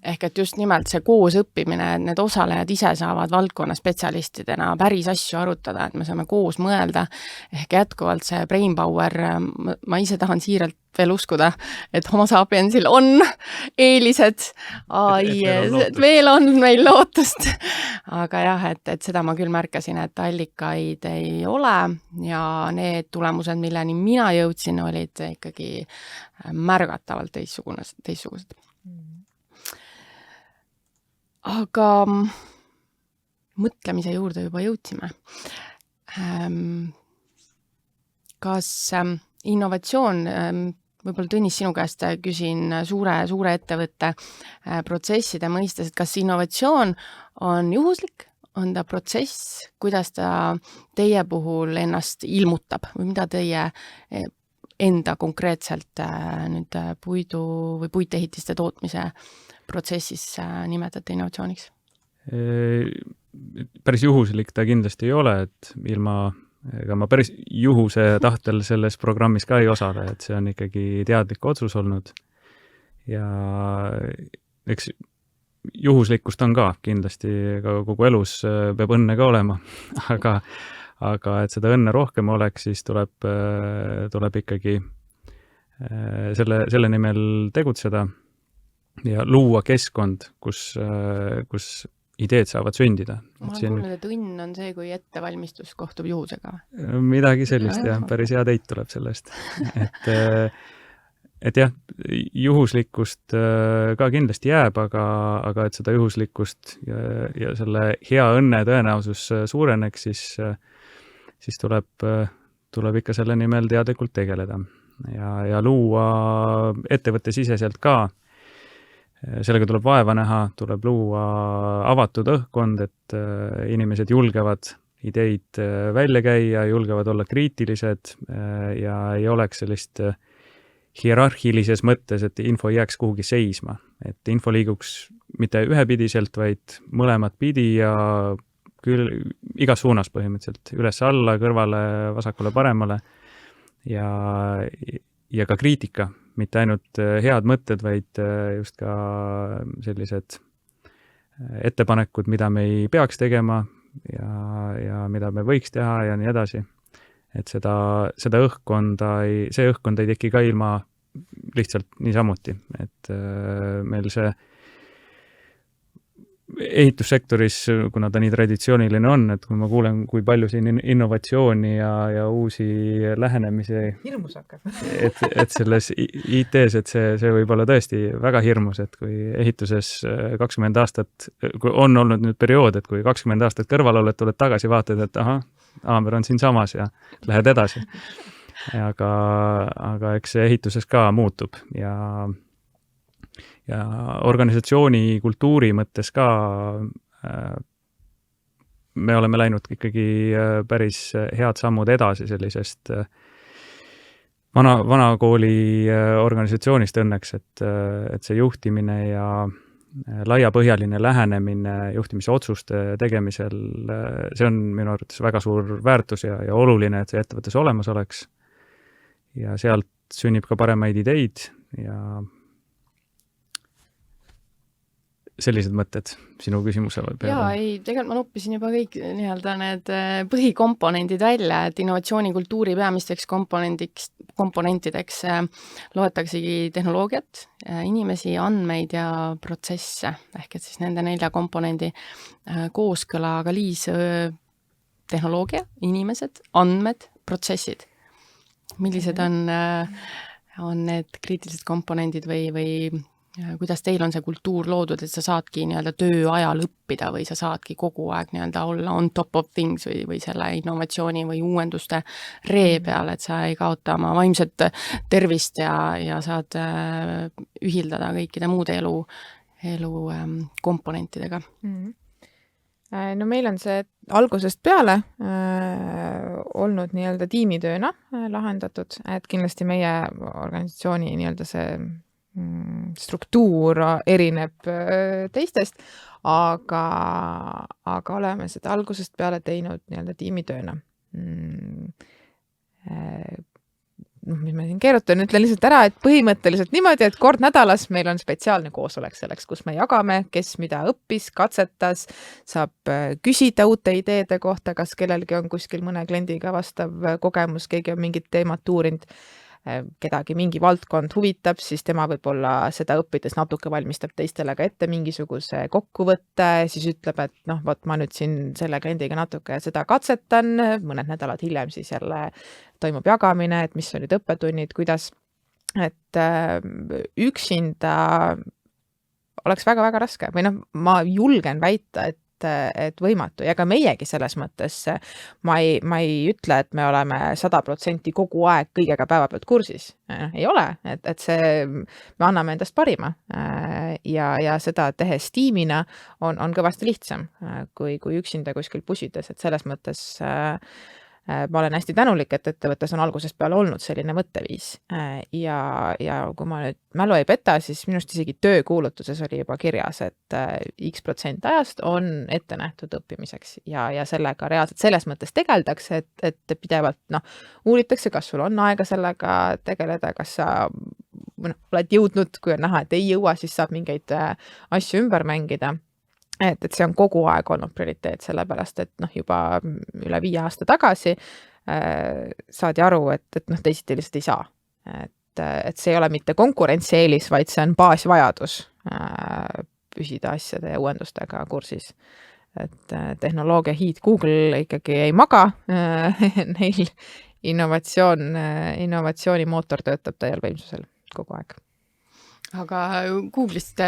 S1: Ehk et just nimelt see koosõppimine, et need osalejad ise saavad valdkonna spetsialistidena päris asju arutada, et me saame koos mõelda. Ehk jätkuvalt see brain power, ma ise tahan siiralt veel uskuda, et homo sapiensil on eelised, veel on meil lootust. Aga jah, et seda ma küll märkasin, et allikaid ei ole ja need tulemused, milleni mina jõudsin, olid ikkagi märgatavalt teistsugused. Aga mõtlemise juurde juba jõudsime. Kas innovatsioon, võib-olla Tõnis sinu käest küsin suure ettevõtte protsesside mõistes, et kas innovatsioon on juhuslik, on ta protsess, kuidas ta teie puhul ennast ilmutab või mida teie enda konkreetselt nüüd puidu või puitehitiste tootmise protsessis nimetate innovatsiooniks?
S3: Päris juhuslik ta kindlasti ei ole, et ega ma päris juhuse tahtel selles programmis ka ei osale, et see on ikkagi teadlik otsus olnud. Ja eks juhuslikkust on ka kindlasti, ka kogu elus peab õnne ka olema, aga et seda õnne rohkem oleks, siis tuleb ikkagi selle nimel tegutseda ja luua keskkond, kus ideed saavad sündida.
S1: Ma olen kuulnud, et õnn on see, kui ettevalmistus kohtub juhusega.
S3: Midagi sellist, jah. Päris hea teit tuleb sellest. Et jah, juhuslikkust ka kindlasti jääb, aga et seda juhuslikkust ja selle hea õnne tõenäosus suureneks, siis tuleb ikka selle nimel teadlikult tegeleda ja luua ettevõttesiseselt ka. Sellega tuleb vaeva näha, tuleb luua avatud õhkkond, et inimesed julgevad ideid välja käia, julgevad olla kriitilised ja ei oleks sellist hierarhilises mõttes, et info ei jääks kuhugi seisma. Et info liiguks mitte ühepidiselt, vaid mõlemat pidi ja küll igas suunas põhimõtteliselt, üles-alla, kõrvale, vasakule, paremale ja ka kriitika. Mitte ainult head mõtted, vaid just ka sellised ettepanekud, mida me ei peaks tegema ja mida me võiks teha ja nii edasi. Et seda õhkkonda see õhkkond ei teki ka ilma lihtsalt niisamuti. Et meil see ehitussektoris, kuna ta nii traditsiooniline on, et kui ma kuulen, kui palju siin innovatsiooni ja uusi lähenemisi,
S2: hirmus hakkab.
S3: et selles IT-s, et see võib olla tõesti väga hirmus, et kui ehituses 20 aastat, kui on olnud nüüd periood, et kui 20 aastat kõrval oled, tuled tagasi, vaatad, et Aamer on siin samas ja lähed edasi. Aga eks see ehituses ka muutub ja organisatsiooni kultuuri mõttes ka me oleme läinud ikkagi päris head sammud edasi sellisest vanakooli organisatsioonist õnneks, et see juhtimine ja laiapõhjaline lähenemine juhtimise otsuste tegemisel, see on minu arvates väga suur väärtus ja oluline, et see ettevõttes olemas oleks. Ja sealt sünnib ka paremaid ideid ja sellised mõtted sinu küsimuse peale?
S1: Jaa, tegelikult ma nuppisin juba kõik nii-öelda need põhikomponendid välja, et innovatsioonikultuuri peamisteks komponentideks loetaksegi tehnoloogiat, inimesi, andmeid ja protsesse, ehk et siis nende 4 komponendi kooskõla, aga Liis, tehnoloogia, inimesed, andmed, protsessid. Millised on need kriitilised komponendid või kuidas teil on see kultuur loodud, et sa saadki nii-öelda töö ajal õppida või sa saadki kogu aeg nii-öelda olla on top of things või selle innovatsiooni või uuenduste ree peal, et sa ei kaota oma vaimset tervist ja saad ühildada kõikide muude elu komponentidega?
S2: No meil on see algusest peale olnud nii-öelda tiimitööna lahendatud, et kindlasti meie organisatsiooni nii-öelda see struktuur erineb teistest, aga oleme seda algusest peale teinud nii-öelda tiimitööna. Mis ma siin keerutan, ütlen lihtsalt ära, et põhimõtteliselt niimoodi, et kord nädalas meil on spetsiaalne koosolek selleks, kus me jagame, kes mida õppis, katsetas, saab küsida uute ideede kohta, kas kellelgi on kuskil mõne kliendiga vastav kogemus, keegi on mingit teemat uurinud, kedagi mingi valdkond huvitab, siis tema võib-olla seda õppides natuke valmistab teistele ka ette mingisuguse kokkuvõtte, siis ütleb, et vot ma nüüd siin selle kliendiga natuke seda katsetan, mõned nädalad hiljem siis jälle toimub jagamine, et mis olid õppetunnid, kuidas, et üksinda oleks väga-väga raske või ma julgen väita, et võimatu ja ka meiegi selles mõttes ma ei ütle, et me oleme 100% kogu aeg kõigega päevapealt kursis. Ei ole, et see, me anname endast parima ja seda tehes tiimina on kõvasti lihtsam kui üksinda kuskil pusides, et selles mõttes ma olen hästi tänulik, et ettevõttes on algusest peale olnud selline mõtteviis ja kui ma nüüd mälu ei peta, siis minust isegi töökuulutuses oli juba kirjas, et X% ajast on ette nähtud õppimiseks ja sellega reaalselt selles mõttes tegeldakse, et pidevalt uuritakse, kas sul on aega sellega tegeleda, kas sa oled jõudnud, kui on näha, et ei jõua, siis saab mingeid asju ümber mängida. Et see on kogu aeg olnud prioriteet, sellepärast, et juba üle 5 aasta tagasi saadi aru, et teisiti lihtsalt ei saa. Et see ei ole mitte konkurentsieelis, vaid see on baasvajadus püsida asjade ja uuendustega kursis. Et tehnoloogia hiid Google ikkagi ei maga, neil innovatsioonimootor töötab täiel võimsusel kogu aeg.
S1: Aga Google'ist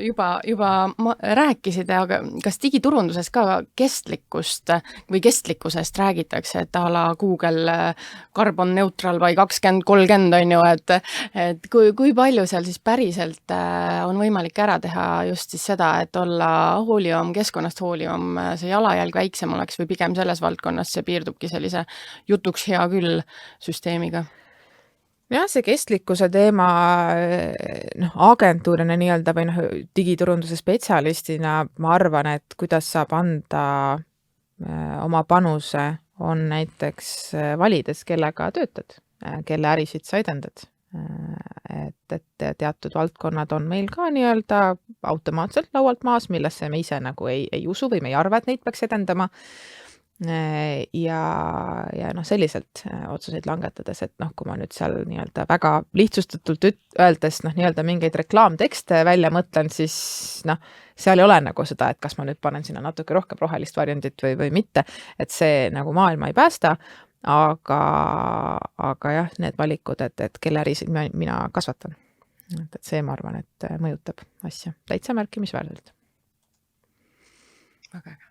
S1: juba rääkisid, aga kas digiturunduses ka kestlikkust või kestlikkusest räägitakse, et a la Google carbon neutral või 2030 on ju, et kui palju seal siis päriselt on võimalik ära teha just siis seda, et olla hoolivam, keskkonnast hoolivam, see jalajälg väiksem oleks või pigem selles valdkonnas see piirdubki sellise jutuks hea küll süsteemiga?
S2: Jah, see kestlikkuse teema agentuurina nii-öelda või digiturunduse spetsialistina ma arvan, et kuidas saab anda oma panuse on näiteks valides, kellega töötad, kelle ärisid sa edendad. Et teatud valdkonnad on meil ka nii-öelda automaatselt laualt maas, millesse me ise nagu ei usu või me ei arva, et neid peaks edendama. Ja selliselt otsuseid langetades, et kui ma nüüd seal nii-öelda väga lihtsustatult öeldes nii-öelda mingeid reklaamtekste välja mõtlen, siis seal ei ole nagu seda, et kas ma nüüd panen sinna natuke rohkem rohelist varjundit või mitte, et see nagu maailma ei päästa, aga jah, need valikud, et kelle ärisid mina kasvatan. Et see ma arvan, et mõjutab asja täitsa märkimisväärselt.
S1: Väga äge.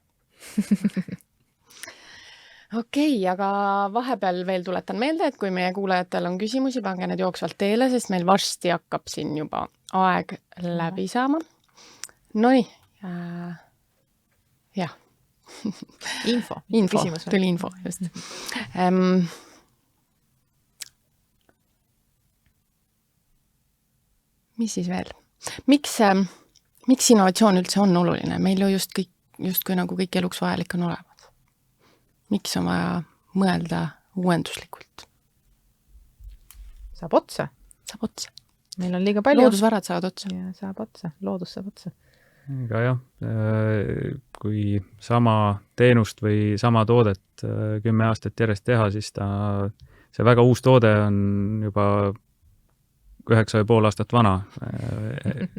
S1: Okei, aga vahepeal veel tuletan meelde, et kui meie kuulajatel on küsimusi, pange need jooksvalt teele, sest meil varsti hakkab siin juba aeg läbi saama. Nonii, jah.
S2: Info,
S1: tuli info, just. Mis siis veel? Miks innovatsioon üldse on oluline? Meil ju justkui nagu kõik eluks vajalik on olemas. Miks on vaja mõelda uuenduslikult?
S2: Saab otsa. Meil on liiga palju.
S1: Loodusvarad saavad otsa.
S2: Ja saab otsa, loodus saab otsa.
S3: Aga jah, kui sama teenust või sama toodet 10 aastat järjest teha, siis see väga uus toode on juba 9,5 aastat vana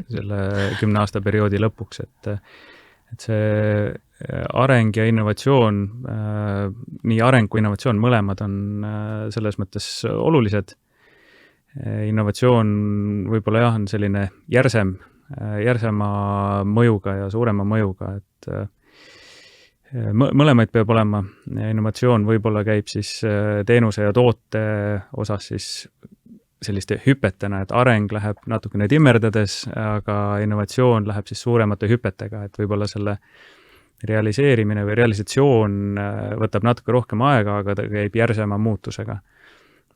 S3: selle 10 aasta perioodi lõpuks, et see areng ja innovatsioon, nii areng kui innovatsioon, mõlemad on selles mõttes olulised. Innovatsioon võib-olla jah, on selline järsema mõjuga ja suurema mõjuga, et mõlemaid peab olema. Innovatsioon võib-olla käib siis teenuse ja toote osas siis selliste hüpetena, et areng läheb natukene timmerdades, aga innovatsioon läheb siis suuremate hüpetega, et võib-olla selle realiseerimine või realisatsioon võtab natuke rohkem aega, aga ta käib järsema muutusega.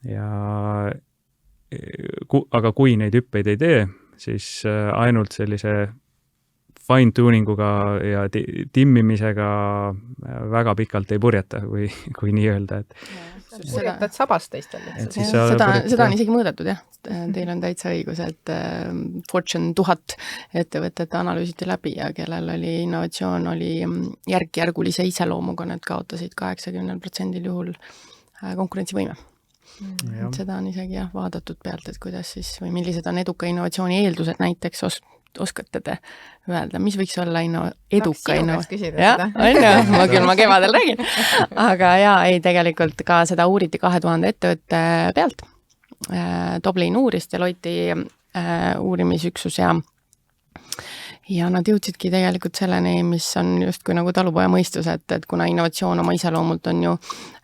S3: Ja aga kui neid hüppeid ei tee, siis ainult sellise fine-tuning uga ja timmimisega väga pikalt ei purjeta, kui nii öelda, et
S2: purjetad sabast teistel.
S1: Seda on isegi mõõdetud, jah. Teil on täitsa õigus, et Fortune 1000 ettevõtete analüüsiti läbi ja kellel oli innovatsioon, oli järk-järgulise iseloomuga, need kaotasid 80% juhul konkurentsivõime. Et seda on isegi vaadatud pealt, et kuidas siis või millised on eduka innovatsiooni eeldused näiteks oskate te öelda, mis võiks olla eduka innovatsiooni? Jah, ma kevadel räägin. Aga ei, tegelikult ka seda uuriti 2000 ettevõtte pealt. Doblin uuris Deloitte uurimisüksus ja nad jõudsidki tegelikult selleni, mis on justkui nagu talupoja mõistus, et kuna innovatsioon oma iseloomult on ju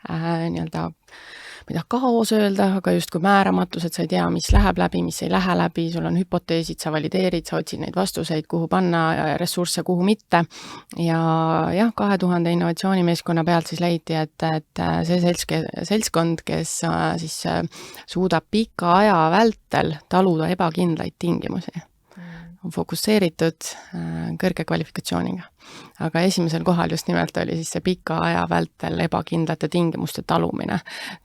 S1: nii-öelda mida kaos öelda, aga justkui määramatus, et sa ei tea, mis läheb läbi, mis ei lähe läbi, sul on hüpoteesid, sa valideerid, sa otsid neid vastuseid, kuhu panna, ressursse, kuhu mitte. Ja 2000 innovatsioonimeeskonna pealt siis leiti, et see seltskond, kes siis suudab pika aja vältel taluda ebakindlaid tingimusi, on fokusseeritud kõrge kvalifikatsiooniga. Aga esimesel kohal just nimelt oli siis see pika aja vältel ebakindlate tingimuste talumine.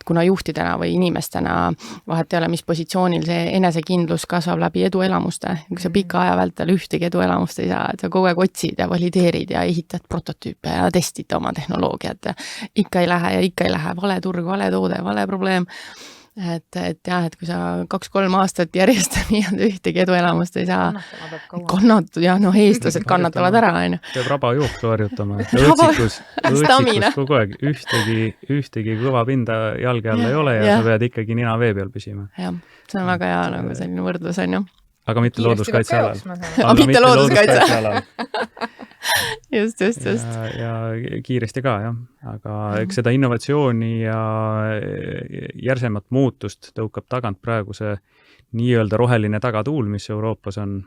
S1: Kuna juhtidena või inimestena vahet ei ole, mis positsioonil see enesekindlus kasvab läbi eduelamuste. Kui sa pika aja vältel ühtegi eduelamust ei saa, et sa kogu aeg otsid ja valideerid ja ehitad prototüüpe ja testid oma tehnoloogiat. Ikka ei lähe, vale turg, vale toode, vale probleem. Et kui sa 2-3 aastat järjest ühtegi eduelamust ei saa kannatud, eestlased kannatavad ära.
S3: Peab rabajuoksu harjutama. Õõtsikus kogu aeg ühtegi kõva pinda jalge all ei ole ja sa pead ikkagi nina vee peal püsima.
S1: Jah, see on väga hea nagu selline võrdlus, on ju.
S3: Aga mitte looduskaitsealal.
S1: Mitte looduskaitsealal. Just.
S3: Ja kiiresti ka, jah. Aga eks seda innovatsiooni ja järsemat muutust tõukab tagant praegu see nii-öelda roheline tagatuul, mis Euroopas on,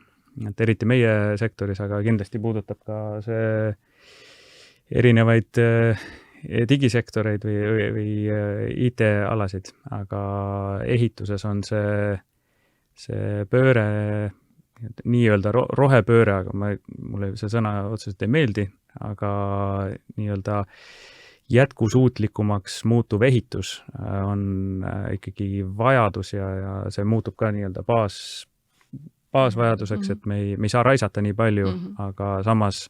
S3: et eriti meie sektoris, aga kindlasti puudutab ka see erinevaid digisektoreid või IT-alasid, aga ehituses on see pööre, nii-öelda rohepööre, aga mulle see sõna otseselt ei meeldi, aga nii-öelda jätkusuutlikumaks muutuv ehitus on ikkagi vajadus ja see muutub ka nii-öelda baasvajaduseks, et me ei saa raisata nii palju, aga samas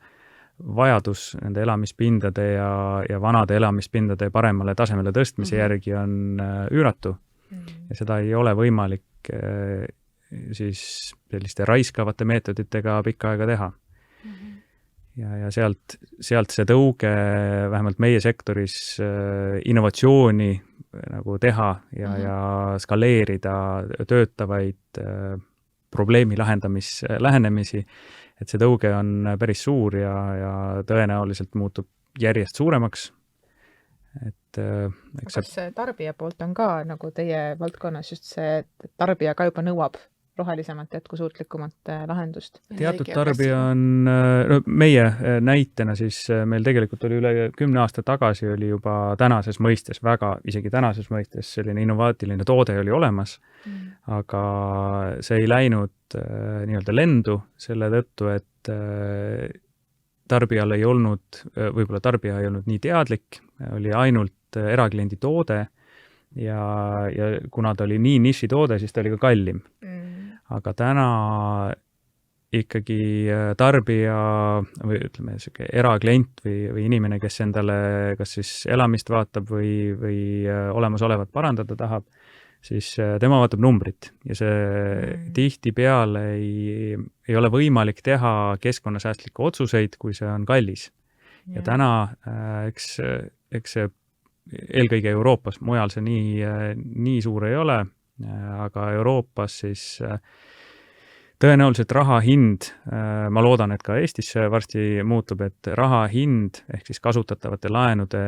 S3: vajadus nende elamispindade ja vanade elamispindade paremale tasemele tõstmise järgi on üüratu ja seda ei ole võimalik siis selliste raiskavate meetoditega pikka aega teha. Ja sealt see tõuge vähemalt meie sektoris innovatsiooni nagu teha ja skaleerida töötavaid probleemi lähenemisi, et see tõuge on päris suur ja tõenäoliselt muutub järjest suuremaks.
S2: Kas tarbija poolt on ka nagu teie valdkonnas just see, et tarbija ka juba nõuab rohelisemat jätkusuutlikumat lahendust?
S3: Teatud tarbija on, meie näitena siis meil tegelikult oli üle 10 aasta tagasi oli juba tänases mõistes, isegi tänases mõistes selline innovaatiline toode oli olemas, aga see ei läinud nii-öelda lendu selle tõttu, et tarbijal ei olnud, võib-olla tarbija ei olnud nii teadlik, oli ainult erakliendi toode ja kuna ta oli nii niši toode, siis ta oli ka kallim. Aga täna ikkagi tarbija või ütleme, eraklient või inimene, kes endale kas siis elamist vaatab või olemasolevat parandada tahab, siis tema vaatab numbrit ja see tihtipeale ei ole võimalik teha keskkonnasäästlikke otsuseid, kui see on kallis. Ja täna, eks see eelkõige Euroopas, mujal see nii suur ei ole, aga Euroopas siis tõenäoliselt raha hind, ma loodan, et ka Eestis varsti muutub, et raha hind ehk siis kasutatavate laenude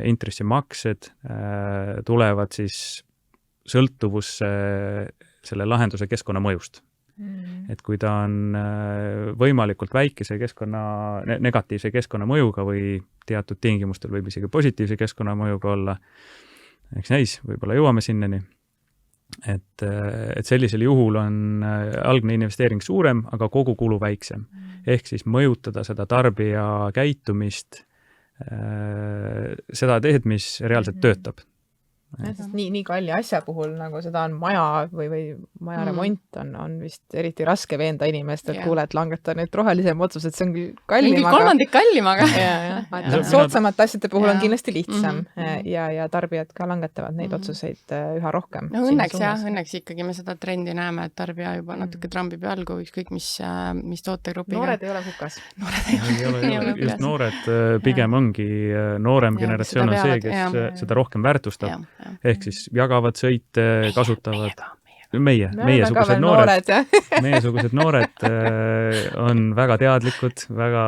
S3: intressimaksed tulevad siis sõltuvusse selle lahenduse keskkonnamõjust. Et kui ta on võimalikult väikese negatiivse keskkonnamõjuga või teatud tingimustel võib isegi positiivse keskkonnamõjuga olla, eks näis, võib-olla jõuame sinnani. et sellisel juhul on algne investeering suurem, aga kogu kulu väiksem. Ehk siis mõjutada seda tarbija käitumist, seda teed, mis reaalselt töötab.
S2: Nii kalli asja puhul, nagu seda on maja või maja remont on vist eriti raske veenda inimest, et kuule, et langeta nüüd rohelisem otsus, et see on küll kallim.
S1: Mingi kolmandik kallim, aga.
S2: Soodsamate asjade puhul on kindlasti lihtsam ja tarbijad ka langetavad neid otsuseid üha rohkem.
S1: No õnneks ikkagi me seda trendi näeme, et tarbija juba natuke trambib jalgu, ükskõik mis tootegrupiga.
S2: Noored ei ole hukas.
S3: Just noored pigem ongi noorem generatsioon on see, kes seda rohkem väärtustab. Ehk siis jagavad sõite, kasutavad meiesugused noored on väga teadlikud, väga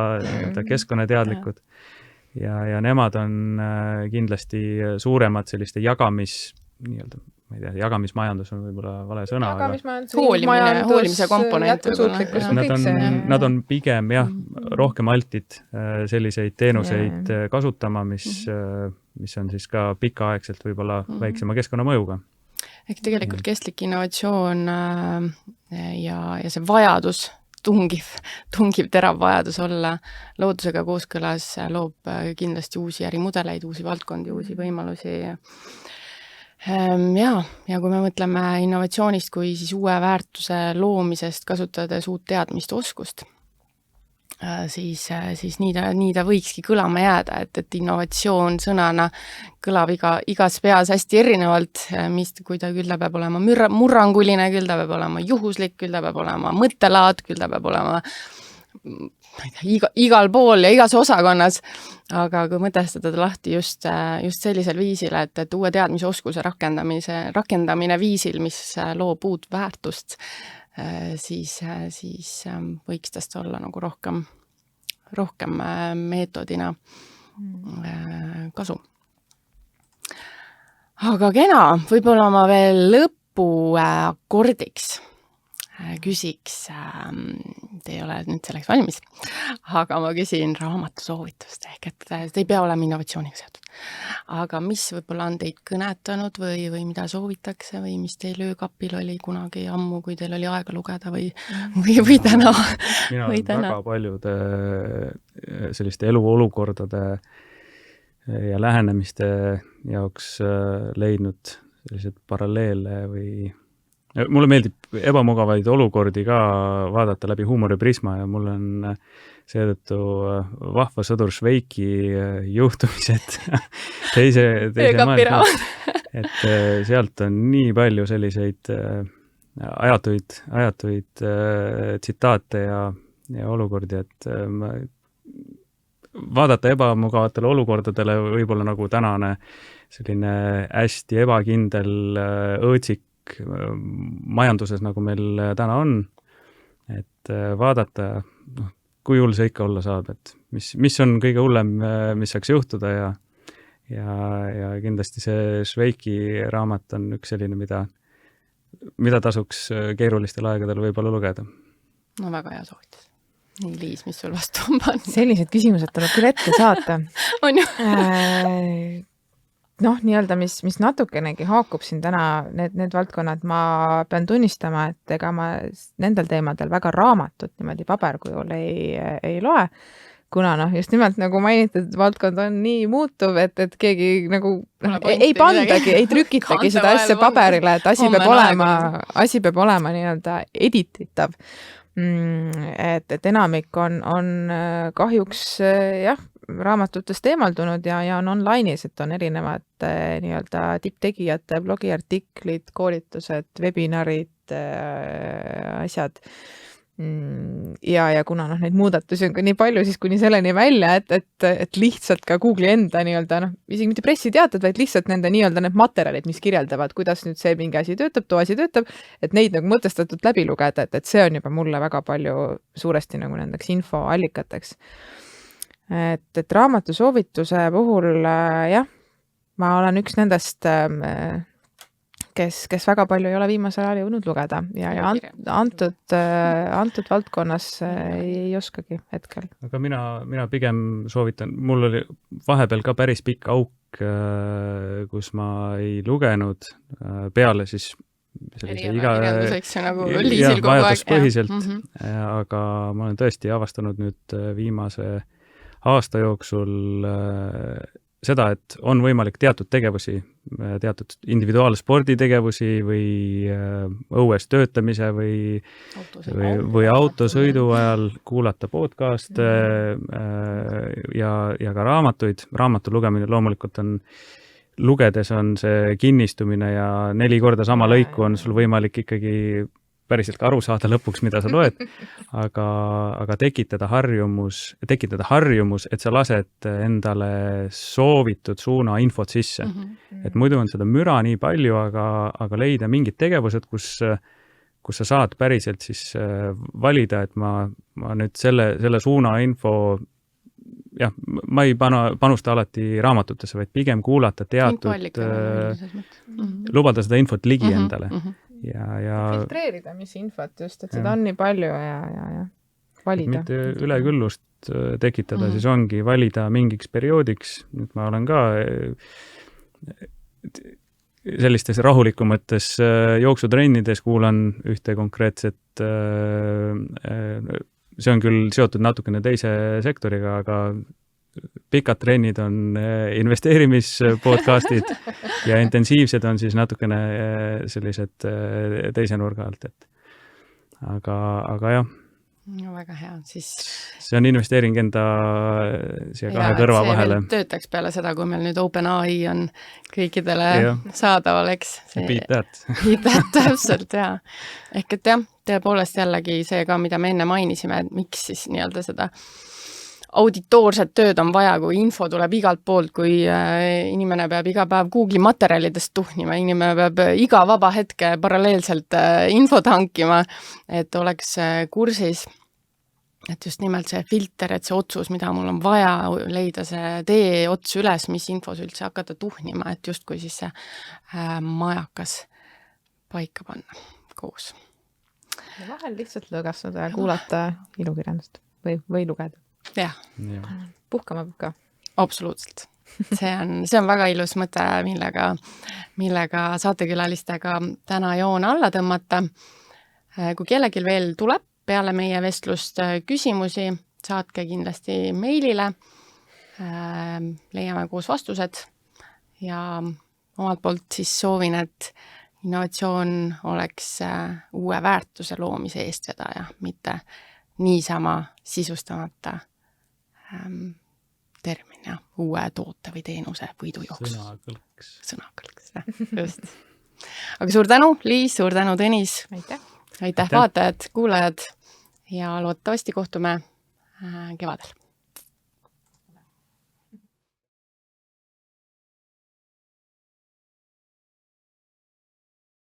S3: keskkonnateadlikud ja nemad on kindlasti suuremad selliste jagamismajandus on võib-olla vale sõna.
S1: Hoolimise komponent.
S3: Nad on pigem rohkem altid selliseid teenuseid kasutama, mis on siis ka pikaaegselt võib-olla väiksema keskkonnamõjuga.
S1: Ehk tegelikult kestlik innovatsioon ja see vajadus, tungiv terav vajadus olla loodusega kooskõlas loob kindlasti uusi ärimudeleid, uusi valdkondi, uusi võimalusi. Ja kui me mõtleme innovatsioonist kui siis uue väärtuse loomisest, kasutades uut teadmist, oskust, siis nii ta võikski kõlama jääda, et innovatsioon sõnana kõlab igas peas hästi erinevalt, kui ta küll ta peab olema murranguline, küll ta peab olema juhuslik, küll ta peab olema mõttelaad, küll ta peab olema igal pool ja igas osakonnas, aga kui mõtestada lahti just sellisel viisil, et uue teadmise oskuse rakendamine viisil, mis loob uut väärtust, siis võiks tast olla nagu rohkem meetodina kasu. Aga kena, võib-olla ma veel lõpuakordiks küsiks, te ei ole nüüd selleks valmis, aga ma küsin raamatusoovitust, ehk et te ei pea olema innovatsiooniga seotud. Aga mis võib-olla on teid kõnetanud või mida soovitakse või mis teil öökapil oli kunagi ammu, kui teil oli aega lugeda või täna?
S3: Mina olen väga paljude selliste eluolukordade ja lähenemiste jaoks leidnud sellised paralleele või mulle meeldib ebamugavaid olukordi ka vaadata läbi huumoriprisma ja mul on seetõttu vahva sõdur Šveiki juhtumised teise maailma. Et sealt on nii palju selliseid ajatuid tsitaate ja olukordi, et vaadata ebamugavatele olukordadele võib-olla nagu tänane selline hästi ebakindel õõtsik majanduses, nagu meil täna on, et vaadata, kui hull see ikka olla saab, et mis on kõige hullem, mis saaks juhtuda ja kindlasti see Šveiki raamat on üks selline, mida tasuks keerulistel aegadel võib-olla lugeda.
S1: No väga hea soovitus. Nii, Liis, mis sul vastu on pannud?
S2: Sellised küsimused tuleb küll ette saata.
S1: On ju?
S2: Nii-öelda, mis natukenegi haakub siin täna need valdkonnad, ma pean tunnistama, et ega ma nendel teemadel väga raamatut niimoodi paberkujul ei loe, kuna just nimelt nagu mainitud valdkond on nii muutuv, et keegi nagu ei pandagi, ei trükitagi seda asja paberile, et asi peab olema nii-öelda edititav. Et enamik on kahjuks raamatutest eemaldunud ja on online'is, et on erinevad nii-öelda tipptegijate blogiartiklid, koolitused, webinarid, asjad. Ja kuna neid muudatusi on ka nii palju, siis kuni selleni välja, et lihtsalt ka Google'i enda nii-öelda, isegi mitte pressiteated, vaid lihtsalt nende nii-öelda need materjalid, mis kirjeldavad, kuidas nüüd see mingi asi töötab, too asi töötab, et neid nagu mõtestatult läbi lugeda, et see on juba mulle väga palju suuresti nagu nendeks infoallikateks. Et raamatu soovituse puhul, ma olen üks nendest, kes väga palju ei ole viimasel ajal jõudnud lugeda ja antud valdkonnas ei oskagi hetkel.
S3: Aga mina pigem soovitan, mul oli vahepeal ka päris pikk auk, kus ma ei lugenud peale siis
S1: erialakirjanduseks nagu liisil kogu aeg.
S3: Vajaduspõhiselt, aga ma olen tõesti avastanud nüüd viimase aasta jooksul seda, et on võimalik teatud tegevusi, teatud individuaalsporditegevusi või õues töötamise või autosõidu ajal kuulata podcast'e ja ka raamatuid. Raamatu lugemine loomulikult lugedes on see kinnistumine ja 4 korda sama lõiku on sul võimalik ikkagi päriselt ka aru saada lõpuks, mida sa loed, aga tekitada harjumus, et sa lased endale soovitud suuna infot sisse. Et muidu on seda müra nii palju, aga leida mingid tegevused, kus sa saad päriselt siis valida, et ma nüüd selle suuna info, jah, ma ei panusta alati raamatutesse, vaid pigem kuulata lubada seda infot ligi endale. Ja
S2: filtreerida, mis infot just, et seda on nii palju ja valida.
S3: Mitte üleküllust tekitada, siis ongi valida mingiks perioodiks. Nüüd ma olen ka sellistes rahulikumates jooksutrennides kuulan ühte konkreetset, see on küll seotud natukene teise sektoriga, aga pikad trennid on investeerimispodcastid ja intensiivsed on siis natukene sellised teise nurga alt, aga jah.
S1: No, väga hea, siis...
S3: See on investeering enda siia kahe kõrva vahele.
S1: See töötaks peale seda, kui meil nüüd OpenAI on kõikidele saadaval, eks?
S3: Beat that.
S1: Beat that, täpselt, jah. Ehk et jah, tõepoolest jällegi see ka, mida me enne mainisime, et miks siis nii-öelda seda auditoorset tööd on vaja, kui info tuleb igalt poolt, kui inimene peab iga päev Google'i materjalidest tuhnima, inimene peab iga vaba hetke paralleelselt infot hankima, et oleks kursis, et just nimelt see filter, et see otsus, mida mul on vaja leida see tee ots üles, mis infos üldse hakata tuhnima, et justkui siis see majakas paika panna koos.
S2: Ja vahel lihtsalt lõgastada ja kuulata ilukirjandust või lugeda.
S1: Jah.
S2: Puhkama peab ka.
S1: Absoluutselt. See on väga ilus mõte, millega saatekülalistega täna joon alla tõmmata. Kui kellelgi veel tuleb peale meie vestlust küsimusi, saatke kindlasti meilile. Leiame koos vastused ja omalt poolt siis soovin, et innovatsioon oleks uue väärtuse loomise eestvedaja, mitte niisama sisustamata termin ja uue toote või teenuse võidujooks. Sõnakõlks, just. Aga suur tänu, Liis, suur tänu, Tõnis. Aitäh, vaatajad, kuulajad ja loodetavasti kohtume kevadel.